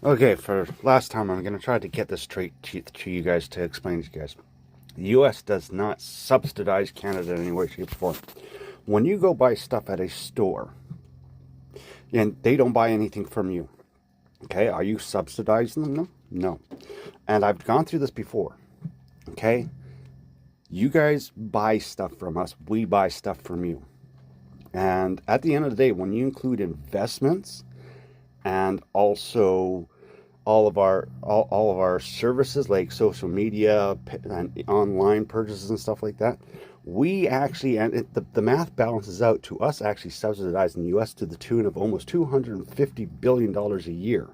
Okay, for last time, I'm going to try to get this straight to you guys, to explain to you guys. The U.S. does not subsidize Canada in any way, shape, or form. When you go buy stuff at a store, and they don't buy anything from you, okay, are you subsidizing them? No. No. And I've gone through this before, okay? You guys buy stuff from us, we buy stuff from you. And at the end of the day, when you include investments and also all of our services like social media and online purchases and stuff like that, we actually, and the math balances out to us actually subsidizing the U.S. to the tune of almost $250 billion a year,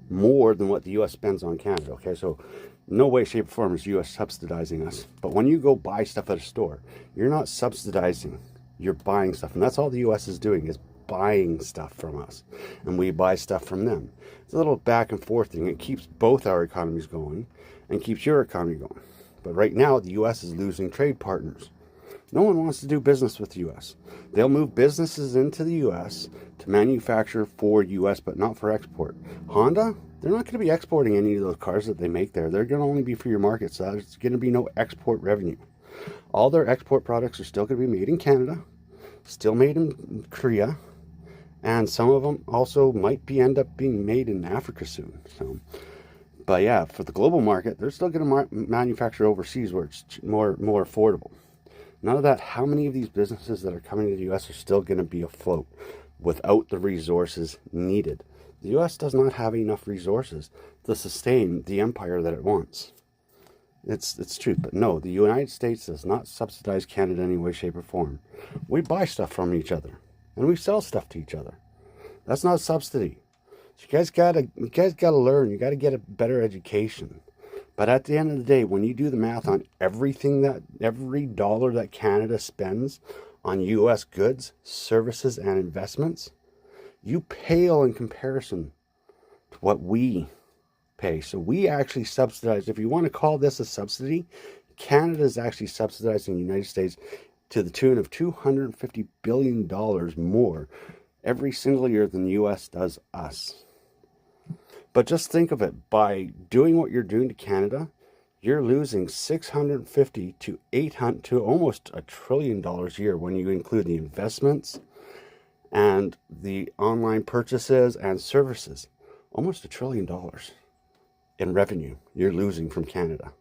more than what the U.S. spends on Canada. Okay, so no way, shape, or form is U.S. subsidizing us. But when you go buy stuff at a store, you're not subsidizing, you're buying stuff. And that's all the U.S. is doing, is buying stuff from us. And we buy stuff from them. It's a little back and forth thing. It keeps both our economies going and keeps your economy going. But right now, the U.S. is losing trade partners. No one wants to do business with the U.S. They'll move businesses into the U.S. to manufacture for U.S., but not for export. Honda, they're not going to be exporting any of those cars that they make there. They're going to only be for your market, so there's going to be no export revenue. All their export products are still going to be made in Canada, still made in Korea, and some of them also might end up being made in Africa soon. So, but yeah, for the global market, they're still going to manufacture overseas where it's more affordable. None of that. How many of these businesses that are coming to the U.S. are still going to be afloat without the resources needed? The U.S. does not have enough resources to sustain the empire that it wants. It's true, but no, the United States does not subsidize Canada in any way, shape, or form. We buy stuff from each other, and we sell stuff to each other. That's not a subsidy. So you guys gotta learn. You gotta get a better education. But at the end of the day, when you do the math on every dollar that Canada spends on U.S. goods, services, and investments, you pale in comparison to what we pay. So we actually subsidize, if you want to call this a subsidy, Canada is actually subsidizing the United States to the tune of $250 billion more every single year than the U.S. does us. But just think of it, by doing what you're doing to Canada, you're losing $650 to $800 to almost $1 trillion a year when you include the investments and the online purchases and services. Almost $1 trillion in revenue you're losing from Canada.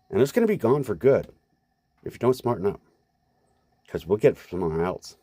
And it's going to be gone for good if you don't smarten up, because we'll get it from someone else.